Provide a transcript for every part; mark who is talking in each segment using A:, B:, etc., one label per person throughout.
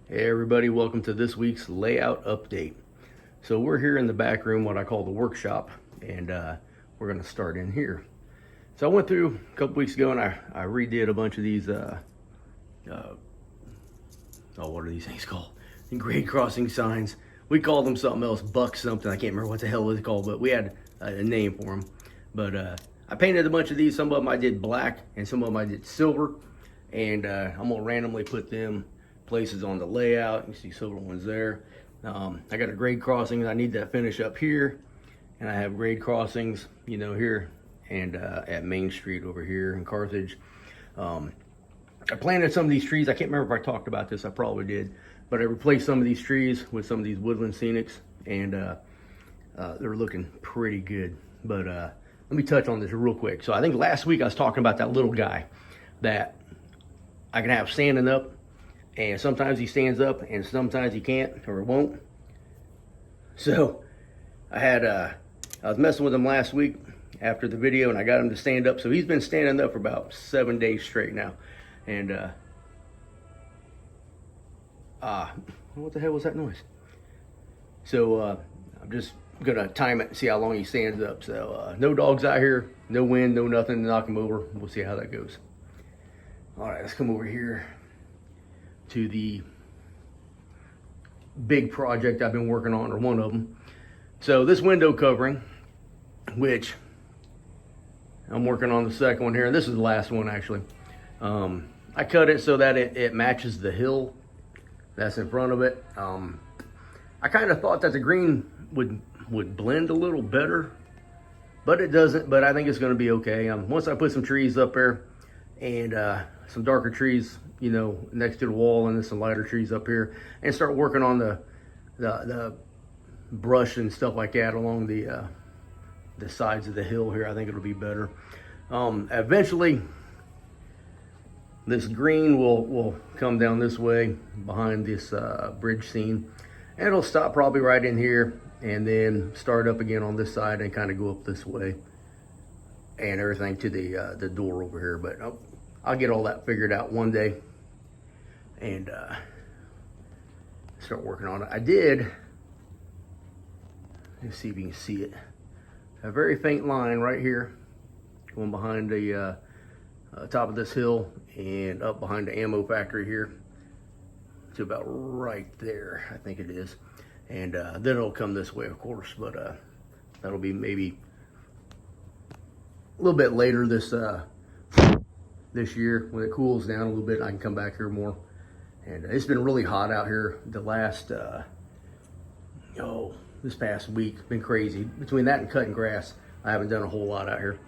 A: Hey everybody, welcome to this week's layout update. So we're here in the back room, what I call the workshop, and we're going to start in here. So I went through a couple weeks ago and I redid a bunch of these, what are these things called? Grade crossing signs. We called them something else, buck something. I can't remember what the hell it was called, but we had a name for them. But I painted a bunch of these. Some of them I did black and some of them I did silver. And I'm going to randomly put them places on the layout. You see silver ones there. I got a grade crossing I need to finish up here, and I have grade crossings, you know, here and at Main Street over here in Carthage. I planted some of these trees. I can't remember if I talked about this. I probably did, but I replaced some of these trees with some of these woodland scenics, and they're looking pretty good. But let me touch on this real quick. So I think last week I was talking about that little guy that I can have standing up, and sometimes he stands up and sometimes he can't or won't. So I was messing with him last week after the video, and I got him to stand up. So he's been standing up for about 7 days straight now. And what the hell was that noise? So I'm just gonna time it and see how long he stands up. So no dogs out here, no wind, no nothing to knock him over. We'll see how that goes. All right, let's come over here to the big project I've been working on, or one of them. So this window covering, which I'm working on the second one here, and this is the last one actually. I cut it so that it matches the hill that's in front of it. I kind of thought that the green would blend a little better, but it doesn't. But I think it's going to be okay. Once I put some trees up there and some darker trees, you know, next to the wall, and then some lighter trees up here, and start working on the brush and stuff like that along the sides of the hill here, I think it'll be better. Eventually, this green will come down this way behind this bridge scene, and it'll stop probably right in here, and then start up again on this side and kind of go up this way, and everything to the door over here. But I'll get all that figured out one day and start working on it. I did, let's see if you can see it, a very faint line right here going behind the top of this hill and up behind the ammo factory here to about right there, I think it is. And then it'll come this way, of course, but that'll be maybe a little bit later this year when it cools down a little bit. I can come back here more. And it's been really hot out here the last this past week. Been crazy. Between that and cutting grass, I haven't done a whole lot out here.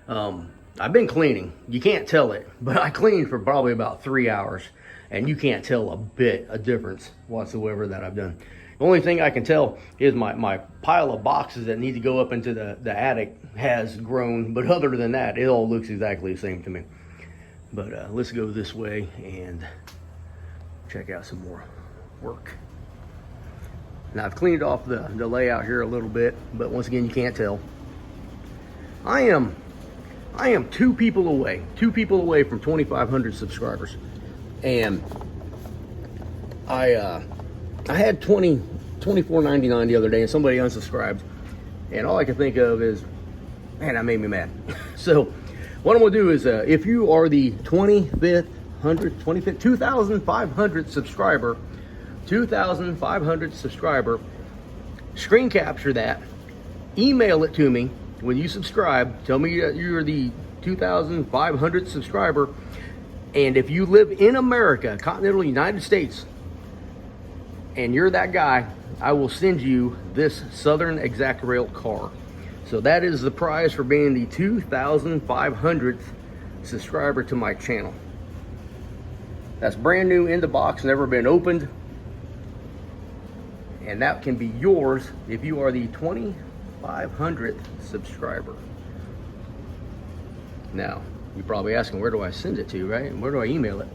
A: I've been cleaning. You can't tell it, but I cleaned for probably about 3 hours, and you can't tell a difference whatsoever that I've done. The only thing I can tell is my pile of boxes that need to go up into the attic has grown, but other than that, it all looks exactly the same to me. But let's go this way and check out some more work. Now I've cleaned off the layout here a little bit, but once again, you can't tell. I am 2 people away from 2,500 subscribers, and I had $24.99 the other day, and somebody unsubscribed, and all I can think of is, man, that made me mad. So what I'm gonna do is, if you are the 2,500 subscriber, 2,500 subscriber, screen capture that, email it to me when you subscribe. Tell me that you're the 2,500 subscriber, and if you live in America, continental United States, and you're that guy, I will send you this Southern Exact-Rail car. So that is the prize for being the 2,500th subscriber to my channel. That's brand new in the box, never been opened. And that can be yours if you are the 2,500th subscriber. Now, you're probably asking, where do I send it to, right? And where do I email it?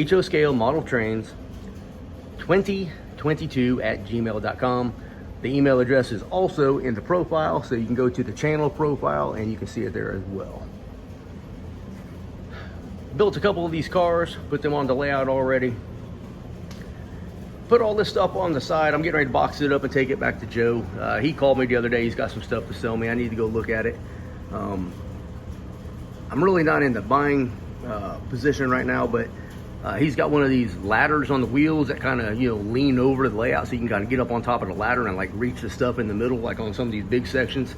A: HO Scale Model Trains 2022@gmail.com. The email address is also in the profile, so you can go to the channel profile and you can see it there as well. Built a couple of these cars, put them on the layout already. put all this stuff on the side. I'm getting ready to box it up and take it back to Joe. He called me the other day. He's got some stuff to sell me. I need to go look at it. I'm really not in the buying position right now, but he's got one of these ladders on the wheels that kind of, lean over the layout, so you can kind of get up on top of the ladder and like reach the stuff in the middle, like on some of these big sections.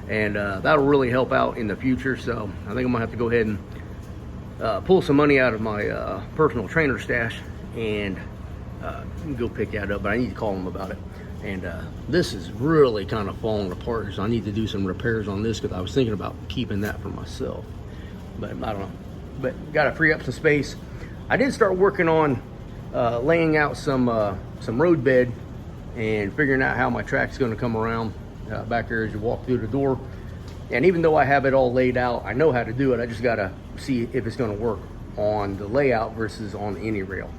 A: And that'll really help out in the future. So I think I'm gonna have to go ahead and pull some money out of my personal trainer stash and go pick that up. But I need to call him about it. And this is really kind of falling apart, so I need to do some repairs on this, because I was thinking about keeping that for myself, but I don't know. But got to free up some space. I did start working on laying out some road bed and figuring out how my track's going to come around back there as you walk through the door. And even though I have it all laid out, I know how to do it. I just got to see if it's going to work on the layout versus on any rail,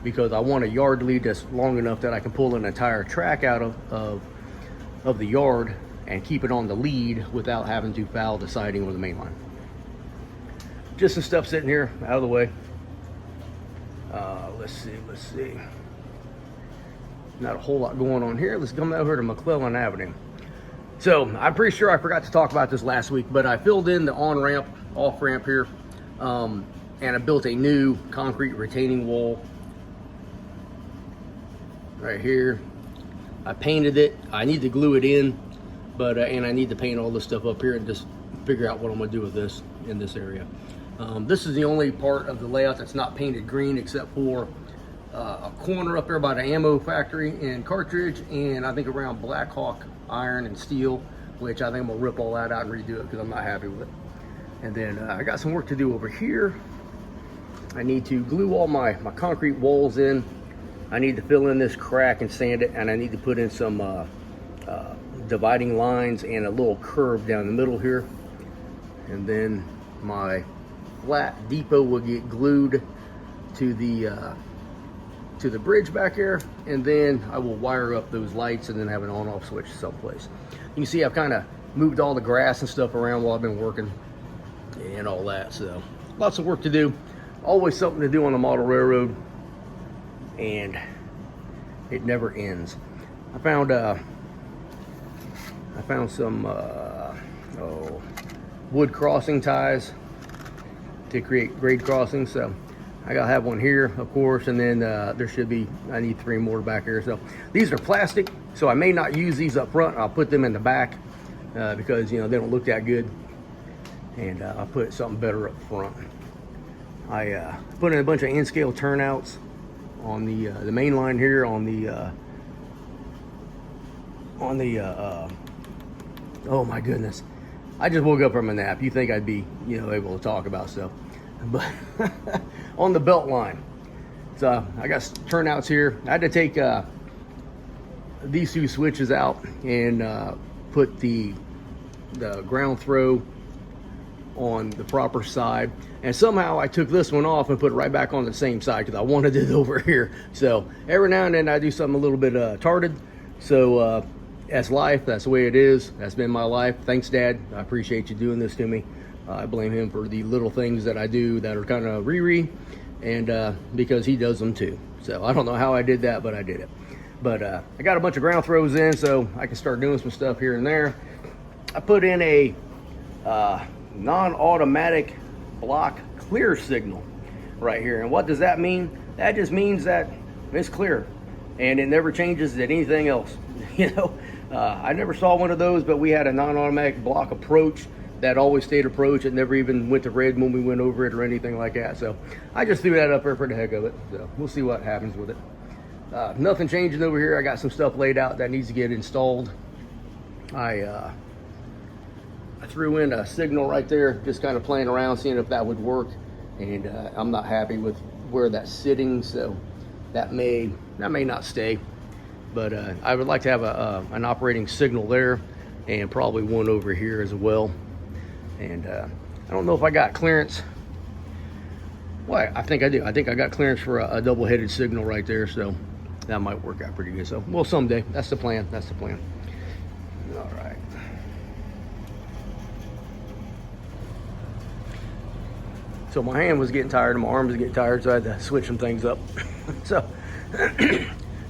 A: because I want a yard lead that's long enough that I can pull an entire track out of the yard and keep it on the lead without having to foul the siding or the main line. Just some stuff sitting here out of the way. Let's see. Not a whole lot going on here. Let's come over to McClellan Avenue. So I'm pretty sure I forgot to talk about this last week, but I filled in the on-ramp, off-ramp here, and I built a new concrete retaining wall right here. I painted it. I need to glue it in, but and I need to paint all this stuff up here and just figure out what I'm gonna do with this in this area. This is the only part of the layout that's not painted green, except for a corner up there by the ammo factory and cartridge, and I think around Black Hawk iron and steel, which I think I'm gonna rip all that out and redo it because I'm not happy with it. And then I got some work to do over here. I need to glue all my concrete walls in. I need to fill in this crack and sand it, and I need to put in some dividing lines and a little curve down the middle here. And then my flat depot will get glued to the bridge back here, and then I will wire up those lights and then have an on-off switch someplace. You can see I've kind of moved all the grass and stuff around while I've been working and all that. So lots of work to do. Always something to do on the model railroad, and it never ends. I found some wood crossing ties to create grade crossings. So I gotta have one here, of course, and then I need 3 more back here. So these are plastic, so I may not use these up front. I'll put them in the back because they don't look that good, and I'll put something better up front. I put in a bunch of N-scale turnouts on the main line here on the oh my goodness, I just woke up from a nap. You think I'd be able to talk about stuff, but on the belt line. So I got turnouts here. I had to take these 2 switches out and put the ground throw on the proper side, and somehow I took this one off and put it right back on the same side because I wanted it over here. So every now and then I do something a little bit tarded. So that's life. That's the way it is. That's been my life. Thanks, Dad. I appreciate you doing this to me. I blame him for the little things that I do that are kind of and because he does them too. So I don't know how I did that, but I did it. But I got a bunch of ground throws in, so I can start doing some stuff here and there. I put in a non-automatic block clear signal right here. And what does that mean? That just means that it's clear and it never changes to anything else. I never saw one of those, but we had a non-automatic block approach that always stayed approach. It never even went to red when we went over it or anything like that. So I just threw that up there for the heck of it. So we'll see what happens with it. Nothing changing over here. I got some stuff laid out that needs to get installed. I threw in a signal right there, just kind of playing around, seeing if that would work. And I'm not happy with where that's sitting, so that may not stay. But I would like to have an operating signal there, and probably one over here as well. And I don't know if I got clearance. Well, I think I do. I think I got clearance for a double-headed signal right there, so that might work out pretty good. So, well, someday. That's the plan. That's the plan. All right. So my hand was getting tired and my arm was getting tired, so I had to switch some things up. So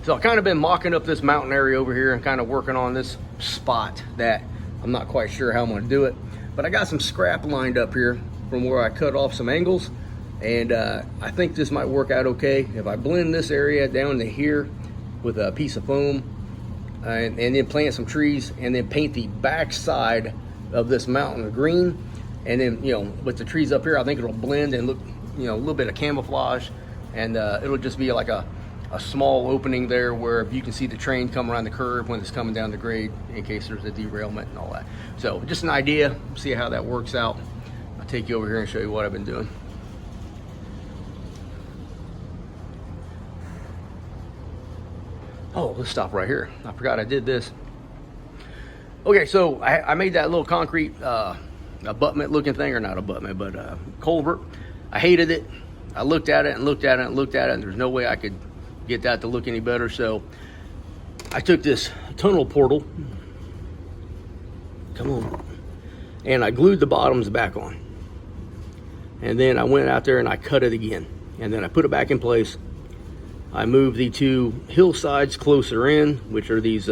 A: So I've kind of been mocking up this mountain area over here and kind of working on this spot that I'm not quite sure how I'm going to do it. But I got some scrap lined up here from where I cut off some angles, and I think this might work out okay. If I blend this area down to here with a piece of foam, and then plant some trees, and then paint the back side of this mountain green, and then, you know, with the trees up here, I think it'll blend and look, you know, a little bit of camouflage, and it'll just be like a small opening there where you can see the train come around the curve when it's coming down the grade in case there's a derailment and all that. So just an idea, see how that works out. I'll take you over here and show you what I've been doing. Oh, let's stop right here. I forgot I did this. Okay, so I made that little concrete abutment looking thing, or not abutment, but culvert. I hated it. I looked at it and looked at it and looked at it, and there's no way I could get that to look any better. So I took this tunnel portal, come on, and I glued the bottoms back on. And then I went out there and I cut it again. And then I put it back in place. I moved the two hillsides closer in, which are these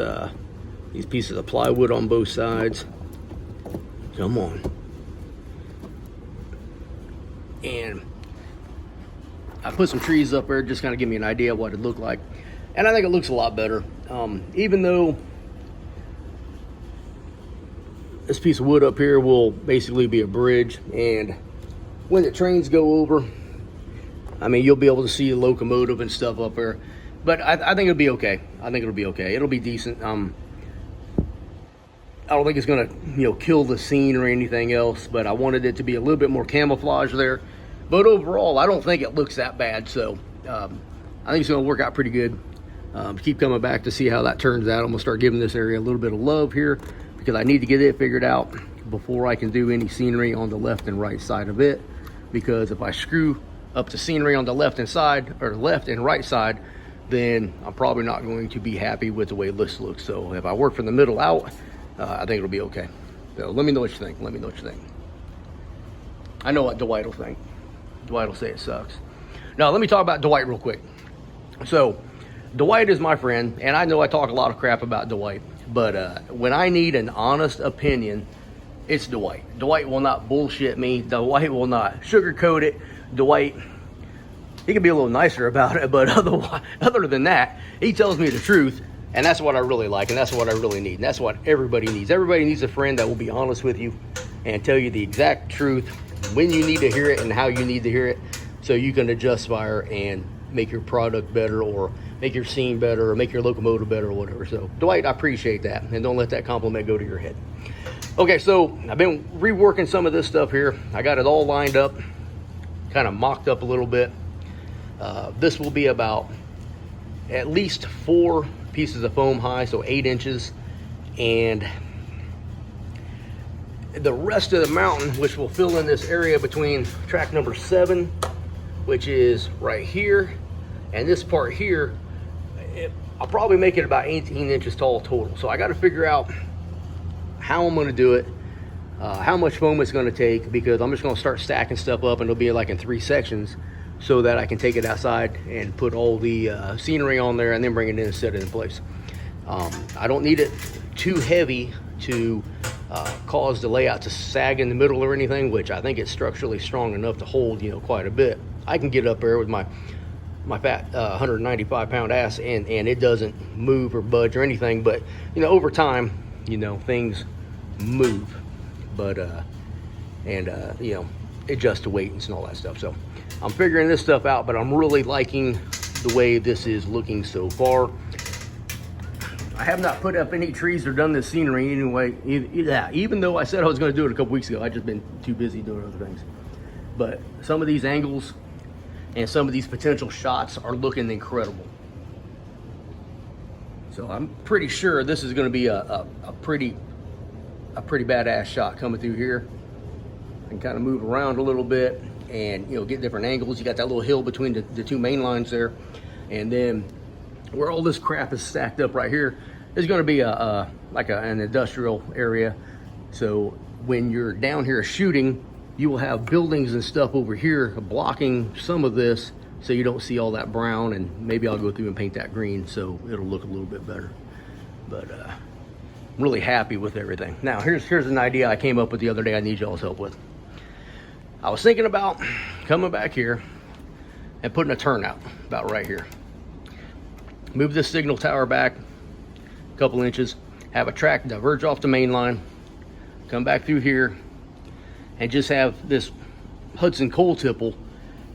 A: pieces of plywood on both sides. Come on. And I put some trees up there, just kind of give me an idea of what it looked like. And I think it looks a lot better. Even though this piece of wood up here will basically be a bridge, and when the trains go over, I mean, you'll be able to see the locomotive and stuff up there. But I think it'll be okay. I think it'll be okay. It'll be decent. I don't think it's gonna, you know, kill the scene or anything else, but I wanted it to be a little bit more camouflage there. But overall, I don't think it looks that bad. So I think it's gonna work out pretty good. Keep coming back to see how that turns out. I'm gonna start giving this area a little bit of love here because I need to get it figured out before I can do any scenery on the left and right side of it. Because if I screw up the scenery on the left and right side, then I'm probably not going to be happy with the way this looks. So if I work from the middle out, I think it'll be okay. So let me know what you think. Let me know what you think. I know what Dwight will think. Dwight will say it sucks. Now let me talk about Dwight real quick. So Dwight is my friend, and I know I talk a lot of crap about Dwight, but when I need an honest opinion, it's Dwight. Dwight will not bullshit me. Dwight will not sugarcoat it. Dwight, he can be a little nicer about it, but other than that, he tells me the truth, and that's what I really like, and that's what I really need, and that's what everybody needs. Everybody needs a friend that will be honest with you and tell you the exact truth when you need to hear it and how you need to hear it, so you can adjust fire and make your product better, or make your scene better, or make your locomotive better, or whatever. So Dwight, I appreciate that, and don't let that compliment go to your head. Okay, so I've been reworking some of this stuff here. I got it all lined up, kind of mocked up a little bit. This will be about at least 4 pieces of foam high, so 8 inches, and the rest of the mountain, which will fill in this area between track number 7, which is right here, and this part here, I'll probably make it about 18 inches tall total. So I got to figure out how I'm going to do it, how much foam it's going to take, because I'm just going to start stacking stuff up, and it'll be like in 3 sections, so that I can take it outside and put all the scenery on there and then bring it in and set it in place. I don't need it too heavy to cause the layout to sag in the middle or anything, which I think it's structurally strong enough to hold, you know, quite a bit. I can get up there with my fat 195 pound ass, and it doesn't move or budge or anything. But you know, over time, you know, things move, but you know, adjust to weight and all that stuff. So I'm figuring this stuff out, but I'm really liking the way this is looking so far. I have not put up any trees or done this scenery anyway. Even though I said I was going to do it a couple weeks ago, I've just been too busy doing other things. But some of these angles and some of these potential shots are looking incredible. So I'm pretty sure this is going to be a pretty badass shot coming through here. I can kind of move around a little bit and, you know, get different angles. You got that little hill between the 2 main lines there, and then where all this crap is stacked up right here is going to be an industrial area. So when you're down here shooting, you will have buildings and stuff over here blocking some of this, so you don't see all that brown, and maybe I'll go through and paint that green so it'll look a little bit better. But I'm really happy with everything. Now here's an idea I came up with the other day I need y'all's help with. I was thinking about coming back here and putting a turnout about right here. Move this signal tower back a couple inches, have a track diverge off the main line, come back through here, and just have this Hudson coal tipple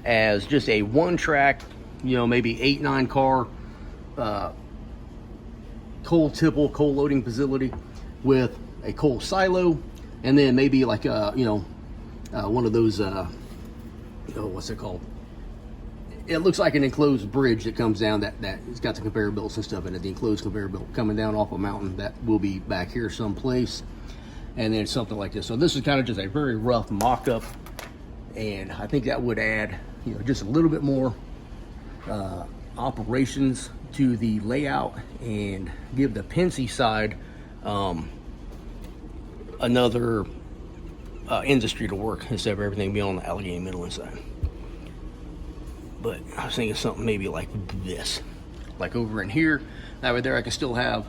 A: as just a one track, you know, maybe 8-9 car coal tipple, coal loading facility with a coal silo, and then maybe like one of those what's it called? It looks like an enclosed bridge that comes down that it's got the conveyor belts and stuff in it. The enclosed conveyor belt coming down off a mountain that will be back here someplace, and then something like this. So this is kind of just a very rough mock-up, and I think that would add, you know, just a little bit more operations to the layout and give the Pensy side another industry to work instead of everything being on the Allegheny Midland side. But I was thinking something maybe like this, like over in here. That right there, I can still have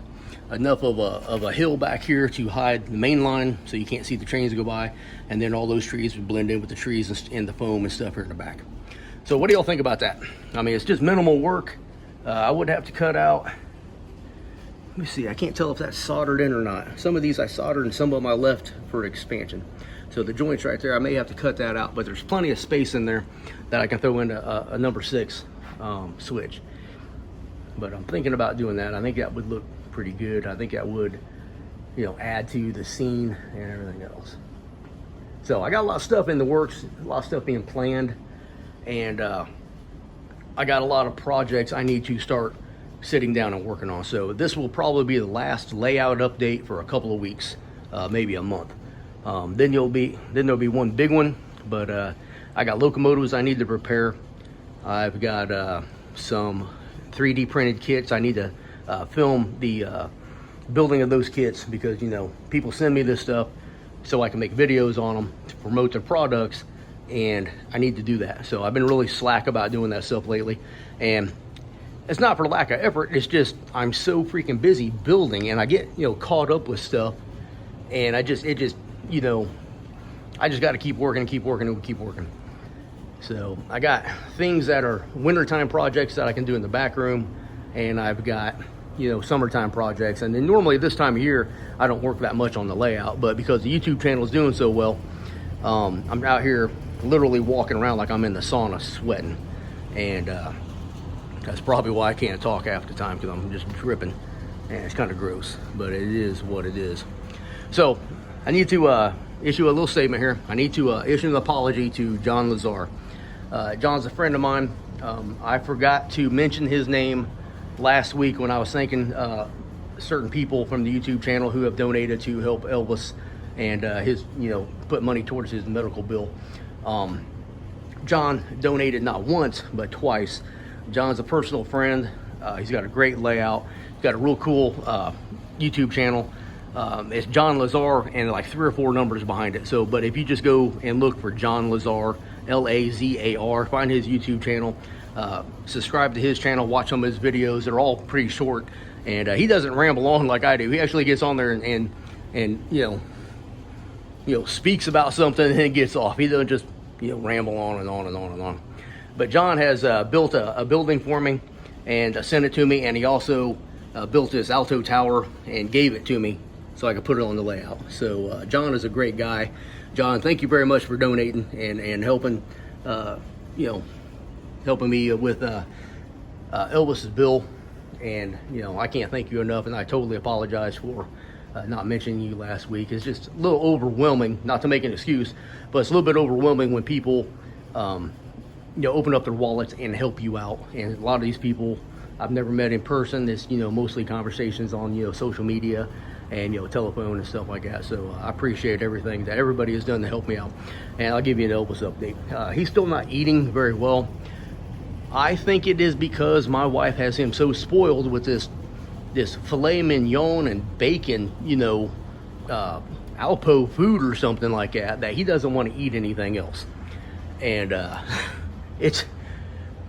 A: enough of a hill back here to hide the main line so you can't see the trains go by, and then all those trees would blend in with the trees and the foam and stuff here in the back. So what do y'all think about that? I mean, it's just minimal work. I would have to cut out, let me see, I can't tell if that's soldered in or not. Some of these I soldered and some of them I left for expansion. So the joints right there, I may have to cut that out, but there's plenty of space in there that I can throw into a number 6 switch. But I'm thinking about doing that. I think that would look pretty good. I think that would, you know, add to the scene and everything else. So I got a lot of stuff in the works, a lot of stuff being planned, and I got a lot of projects I need to start sitting down and working on. So this will probably be the last layout update for a couple of weeks, maybe a month. Then there'll be one big one, but I got locomotives I need to prepare. I've got some 3D printed kits. I need to film the building of those kits, because, you know, people send me this stuff so I can make videos on them to promote their products, and I need to do that. So I've been really slack about doing that stuff lately, and it's not for lack of effort. It's just I'm so freaking busy building, and I get, you know, caught up with stuff, and I just got to keep working and keep working and keep working. So I got things that are wintertime projects that I can do in the back room, and I've got, you know, summertime projects. And then normally this time of year I don't work that much on the layout, but because the YouTube channel is doing so well, I'm out here literally walking around like I'm in the sauna sweating, and that's probably why I can't talk half the time, because I'm just dripping, and it's kind of gross, but it is what it is. So I need to issue a little statement here. I need to issue an apology to John Lazar. John's a friend of mine. I forgot to mention his name last week when I was thanking certain people from the YouTube channel who have donated to help Elvis and his, you know, put money towards his medical bill. John donated not once but twice. John's a personal friend. He's got a great layout. He's got a real cool YouTube channel. It's John Lazar and like 3 or 4 numbers behind it. So, but if you just go and look for John Lazar, Lazar, find his YouTube channel, subscribe to his channel, watch some of his videos. They're all pretty short, and he doesn't ramble on like I do. He actually gets on there and you know, speaks about something and then gets off. He doesn't just, you know, ramble on and on and on and on. But John has built a building for me and sent it to me, and he also built this alto tower and gave it to me so I could put it on the layout. So John is a great guy. John, thank you very much for donating and helping, you know, helping me with Elvis's bill. And, you know, I can't thank you enough, and I totally apologize for not mentioning you last week. It's just a little overwhelming, not to make an excuse, but it's a little bit overwhelming when people, you know, open up their wallets and help you out. And a lot of these people I've never met in person. It's, you know, mostly conversations on, you know, social media and, you know, telephone and stuff like that. So I appreciate everything that everybody has done to help me out. And I'll give you an Elvis update. He's still not eating very well. I think it is because my wife has him so spoiled with this filet mignon and bacon, you know, Alpo food or something like that, that he doesn't want to eat anything else. And it's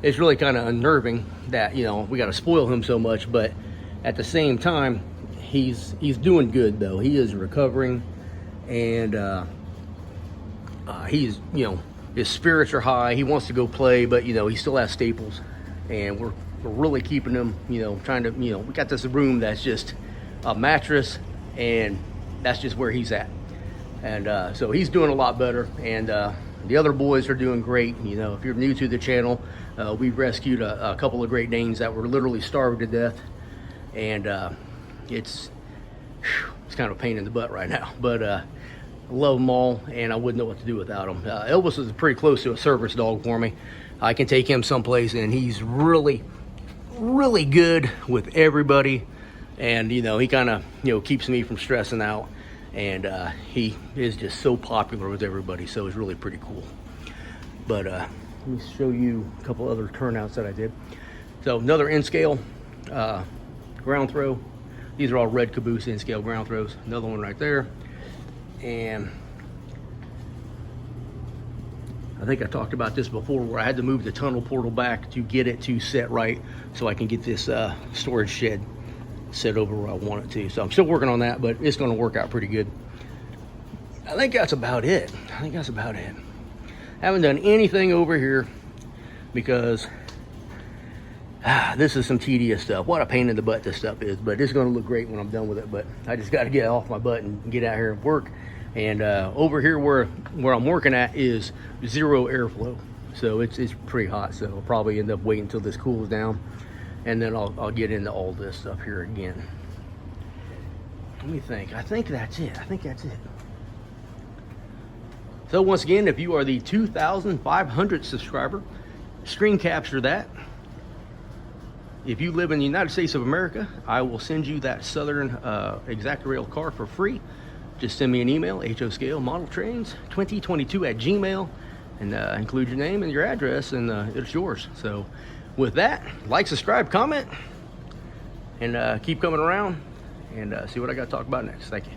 A: it's really kind of unnerving that, you know, we got to spoil him so much, but at the same time, he's doing good though. He is recovering, and he's, you know, his spirits are high. He wants to go play, but you know, he still has staples, and we're really keeping him, you know, trying to, you know, we got this room that's just a mattress, and that's just where he's at. And so he's doing a lot better, and the other boys are doing great. You know, if you're new to the channel, we've rescued a couple of Great Danes that were literally starved to death, and it's kind of a pain in the butt right now, but I love them all, and I wouldn't know what to do without them. Elvis is pretty close to a service dog for me. I can take him someplace, and he's really good with everybody, and you know, he kind of, you know, keeps me from stressing out, and he is just so popular with everybody, so it's really pretty cool. But let me show you a couple other turnouts that I did. So another in-scale ground throw. These are all red caboose in-scale ground throws. Another one right there. And I think I talked about this before, where I had to move the tunnel portal back to get it to set right, so I can get this storage shed set over where I want it to. So I'm still working on that, but it's going to work out pretty good. I think that's about it. Haven't done anything over here because this is some tedious stuff. What a pain in the butt this stuff is, but it's going to look great when I'm done with it. But I just got to get off my butt and get out here and work. And over here where I'm working at is zero airflow, so it's pretty hot. So I'll probably end up waiting until this cools down, and then I'll get into all this stuff here again. Let me think. I think that's it. So once again, if you are the 2,500th subscriber, screen capture that. If you live in the United States of America, I will send you that Southern Exact-Rail car for free. Just send me an email, HOScale-Model-Trains-2022@gmail, and include your name and your address, and it's yours. So with that, like, subscribe, comment, and keep coming around, and see what I got to talk about next. Thank you.